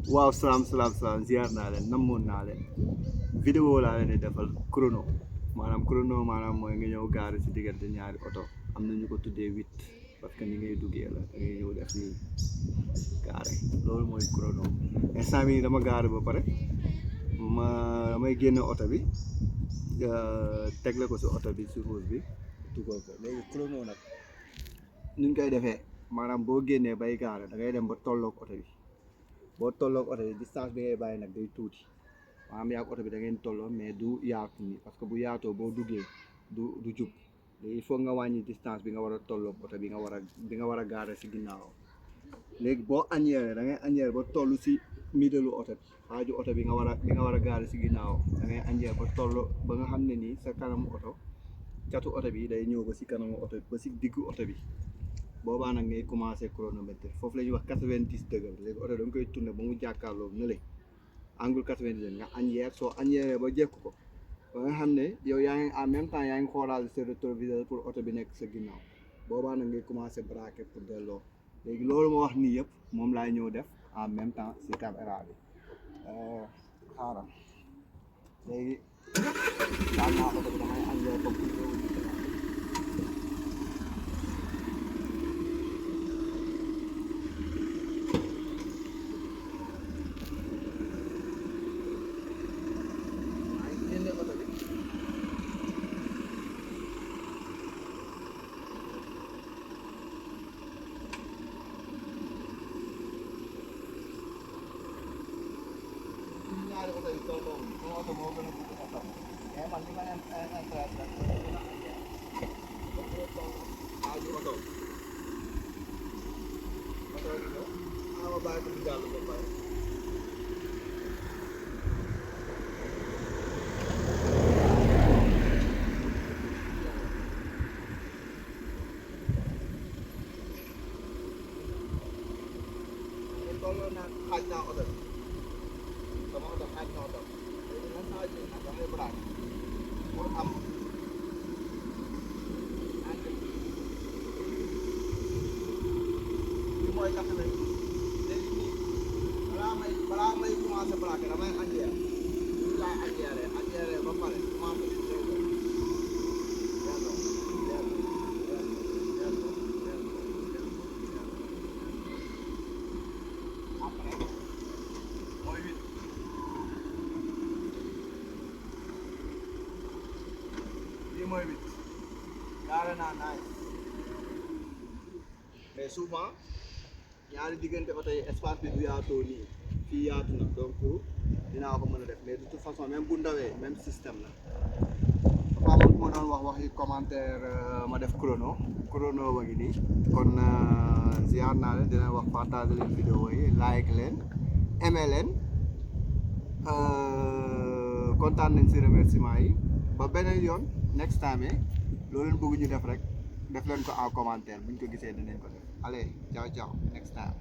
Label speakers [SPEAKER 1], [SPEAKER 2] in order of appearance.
[SPEAKER 1] waaw salaam ziar naa leen namoon naa leen vidéo laa leen di defal chrono maanaam mooy nga ñëw gaare si diggante ñaari oto am na ñu ko tuddee huit parce que ni ngay duggee la da ngay ñëw def nii gaare loolu mooy chrono instant bi dama gaare ba pare damay génne oto bi tegle ko si oto bi si rouge bi dugal ko léegi chrono nag nuñ koy defee maanaam boo génnee bay gaare da ngay dem ba tolloog oto bi boo tolloog oto bi distance bi ngay bàyyi nag day tuuti maanaam yaa oto bi da ngeen tolloo mais du yaatu nii parce que bu yaatoo boo duggee du jub léegi il faut nga wàññi distance bi nga war a tolloog oto bi nga war a gaare si ginnaaw léegi boo añeere da ngay añeere ba toll si middle oto bi xaaju oto bi nga war a gaare si ginnaaw da ngay añeere ba toll ba nga xam ne nii sa kanamu oto catu oto bi day ñëw ba si kanamu oto bi ba si diggu oto bi boobaa nag ngay commencé chronomètre foofu la ñuy wax 90 degré léegi oto da nga koy tourné ba mu jàkkaarloo ne le angle 90 degré nga añeer soo añeeree ba jekk ko ba nga xam ne yow yaa ngi en même temps yaa ngi xoolaal sa rétroviseur pour oto bi nekk sa ginnaaw boobaa nag ngay commencé braqué pour delloo léegi loolu ma wax nii yëpp moom laay ñëw def en même temps si caméra bi xaaral léegi daal naa oto bi damay añeer ko ñaari oto yi tolloo sama oto moo gën a gudd oto mais man li ma leen intéressé rek mooy gën a añeer ba gën a toll xaaju oto bi ñëw ma bàyyi ko mu jàll ba pare tolloo naa xaaj naa oto bi sama oto xaaj na oto léegi nag xaaj bi nag damay braqué pour am angle bi mooy tax ne léegi nii balaa may commencé braqué damay añeer ñu laay añeeree ba pare commencé di delloo après mooy huit lii mooy huit gaare naa naaj mais souvent ñaari diggante oto yi espace bi du yaatoo nii fii yaatu na donc dinaa ko mën a def mais de toute façon même bu ndawee même système la dafa amoon ku ma doon wax waxi commentaire ma def chrono ba ngi nii kon ziar naa leen dina wax partage leen vidéo yi like leen aimé leen kontaan nañ si remerciement yi ba beneen yoon next time loolu leen bëgg ñu def rek def leen ko en commentaire buñ ko gisee dinañ ko def allez ciao ciao next time